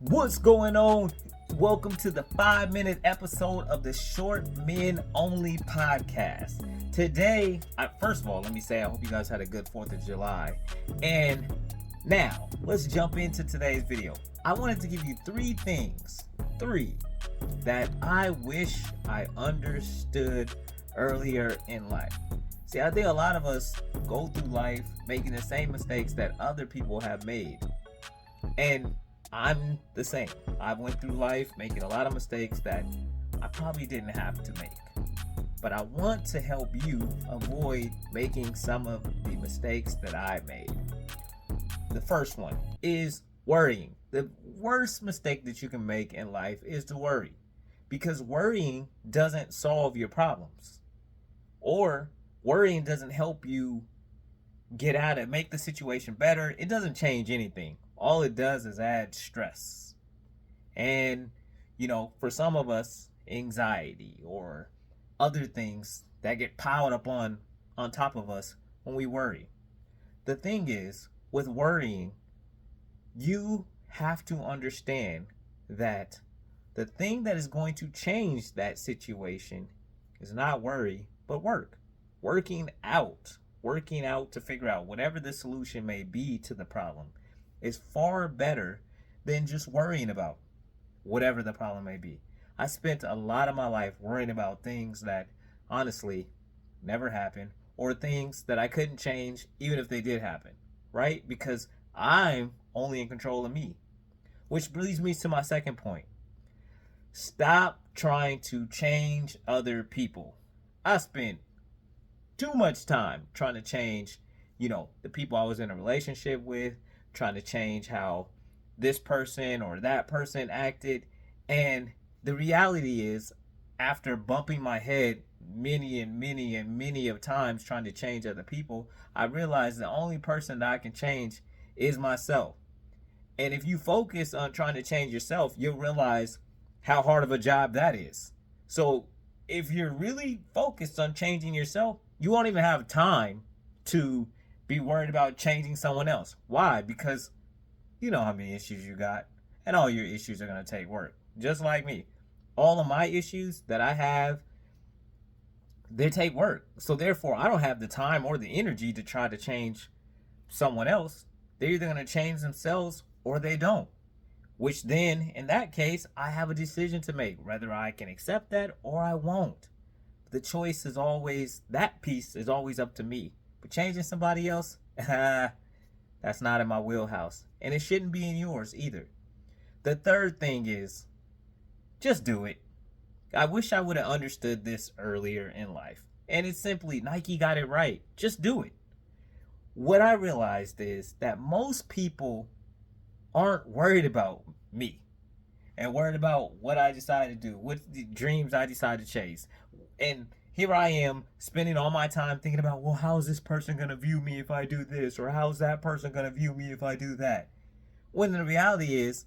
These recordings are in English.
What's going on? Welcome to the 5-minute episode of the Short Men Only podcast. Today, first of all, let me say I hope you guys had a good 4th of July. And now, let's jump into today's video. I wanted to give you three that I wish I understood earlier in life. See, I think a lot of us go through life making the same mistakes that other people have made. And I'm the same. I went through life making a lot of mistakes that I probably didn't have to make. But I want to help you avoid making some of the mistakes that I made. The first one is worrying. The worst mistake that you can make in life is to worry. Because worrying doesn't solve your problems. Or worrying doesn't help you get out and make the situation better. It doesn't change anything. All it does is add stress. And, for some of us, anxiety or other things that get piled up on top of us when we worry. The thing is, with worrying, you have to understand that the thing that is going to change that situation is not worry, but work. Working out to figure out whatever the solution may be to the problem is far better than just worrying about whatever the problem may be. I spent a lot of my life worrying about things that honestly never happened, or things that I couldn't change even if they did happen, right? Because I'm only in control of me. Which leads me to my second point. Stop trying to change other people. I spent too much time trying to change, the people I was in a relationship with, trying to change how this person or that person acted. And the reality is, after bumping my head many of times trying to change other people, I realized the only person that I can change is myself. And if you focus on trying to change yourself, you'll realize how hard of a job that is. So if you're really focused on changing yourself, you won't even have time to be worried about changing someone else. Why? Because you know how many issues you got, and all your issues are going to take work. Just like me. All of my issues that I have, they take work. So therefore, I don't have the time or the energy to try to change someone else. They're either going to change themselves or they don't. Which then, in that case, I have a decision to make, whether I can accept that or I won't. The choice is always, that piece is always up to me. But changing somebody else, that's not in my wheelhouse. And it shouldn't be in yours either. The third thing is, just do it. I wish I would have understood this earlier in life. And it's simply, Nike got it right. Just do it. What I realized is that most people aren't worried about me and worried about what I decided to do, what the dreams I decided to chase. And here I am spending all my time thinking about, well, how is this person going to view me if I do this? Or how's that person going to view me if I do that? When the reality is,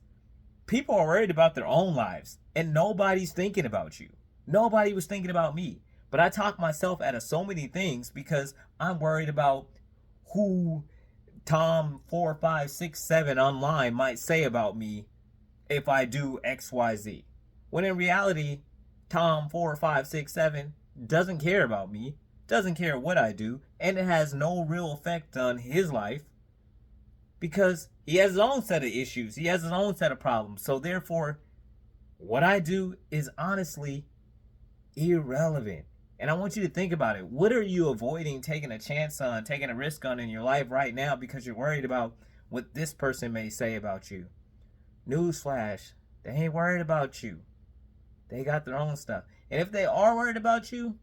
people are worried about their own lives and nobody's thinking about you. Nobody was thinking about me. But I talk myself out of so many things because I'm worried about who Tom 4, 5, 6, 7 online might say about me if I do XYZ. When in reality, Tom 4, 5, 6, 7 doesn't care about me, doesn't care what I do, and it has no real effect on his life because he has his own set of issues. He has his own set of problems. So therefore, what I do is honestly irrelevant. And I want you to think about it. What are you avoiding taking a chance on, taking a risk on in your life right now because you're worried about what this person may say about you? Newsflash, they ain't worried about you. They got their own stuff. And if they are worried about you,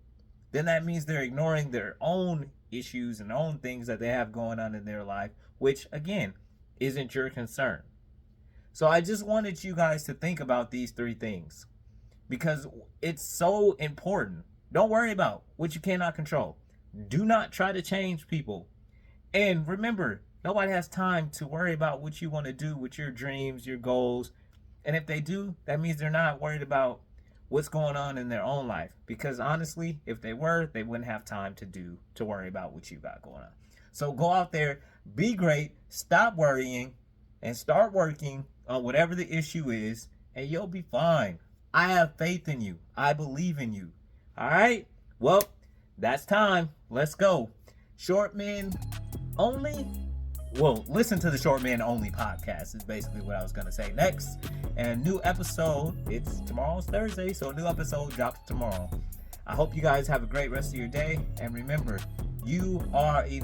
then that means they're ignoring their own issues and own things that they have going on in their life, which, again, isn't your concern. So I just wanted you guys to think about these three things because it's so important. Don't worry about what you cannot control. Do not try to change people. And remember, nobody has time to worry about what you want to do with your dreams, your goals. And if they do, that means they're not worried about what's going on in their own life. Because honestly, if they were, they wouldn't have time to worry about what you got going on. So go out there, be great, stop worrying, and start working on whatever the issue is, and you'll be fine. I have faith in you. I believe in you. All right? Well, that's time. Let's go. Short men only. Well, listen to the Short Men Only podcast is basically what I was going to say next. And new episode, tomorrow's Thursday, so a new episode drops tomorrow. I hope you guys have a great rest of your day. And remember, you are enough.